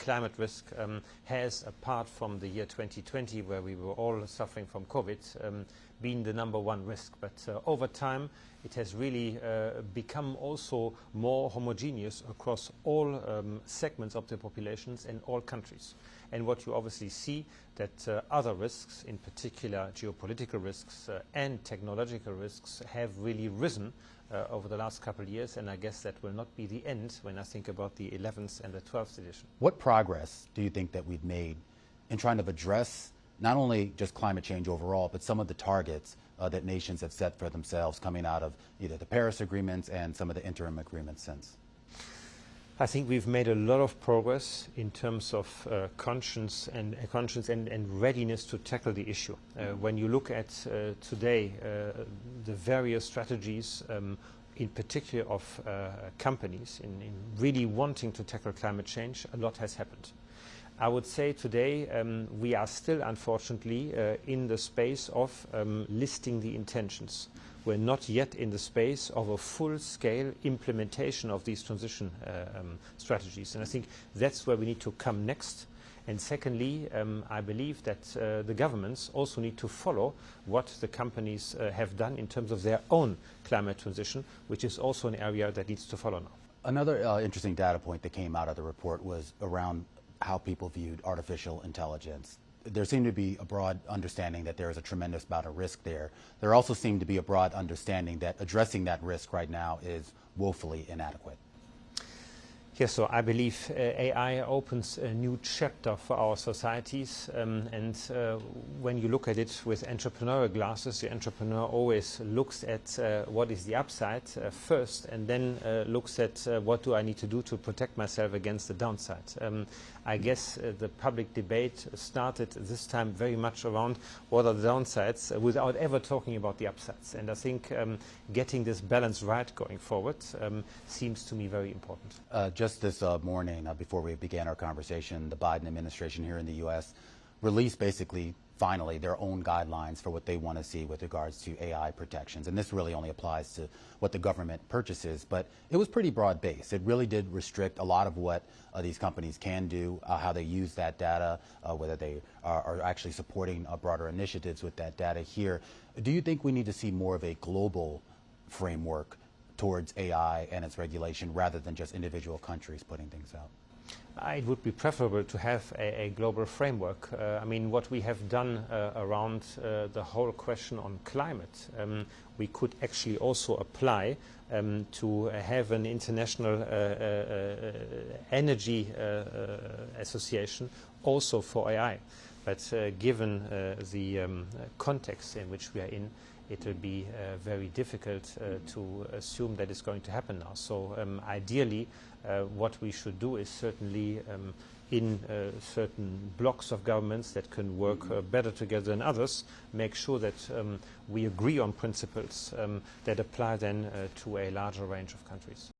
climate risk has, apart from the year 2020, where we were all suffering from COVID, been the number one risk. But over time, it has really become also more homogeneous across all segments of the populations in all countries. And what you obviously see that other risks, in particular geopolitical risks and technological risks, have really risen over the last couple of years, and I guess that will not be the end when I think about the 11th and the 12th edition. What progress do you think that we've made in trying to address not only just climate change overall, but some of the targets that nations have set for themselves coming out of either the Paris agreements and some of the interim agreements since? I think we've made a lot of progress in terms of conscience and readiness to tackle the issue. When you look at today the various strategies, in particular of companies in really wanting to tackle climate change, a lot has happened. I would say today we are still, unfortunately, in the space of listing the intentions. We're not yet in the space of a full-scale implementation of these transition strategies. And I think that's where we need to come next. And secondly, I believe that the governments also need to follow what the companies have done in terms of their own climate transition, which is also an area that needs to follow now. Another interesting data point that came out of the report was around how people viewed artificial intelligence. There seemed to be a broad understanding that there is a tremendous amount of risk there. There also seemed to be a broad understanding that addressing that risk right now is woefully inadequate. Yes, so I believe AI opens a new chapter for our societies, and when you look at it with entrepreneurial glasses, the entrepreneur always looks at what is the upside first, and then looks at what do I need to do to protect myself against the downside. I guess the public debate started this time very much around what are the downsides without ever talking about the upsides. And I think getting this balance right going forward seems to me very important. Just this morning, before we began our conversation, the Biden administration here in the U.S. released basically finally their own guidelines for what they want to see with regards to AI protections. And this really only applies to what the government purchases, but it was pretty broad-based. It really did restrict a lot of what these companies can do, how they use that data, whether they are actually supporting broader initiatives with that data here. Do you think we need to see more of a global framework towards AI and its regulation rather than just individual countries putting things out? It would be preferable to have a global framework. I mean, what we have done around the whole question on climate, we could actually also apply to have an international energy association also for AI. But given the context in which we are in, it will be very difficult to assume that it's going to happen now. So ideally, what we should do is certainly in certain blocks of governments that can work better together than others, make sure that we agree on principles that apply then to a larger range of countries.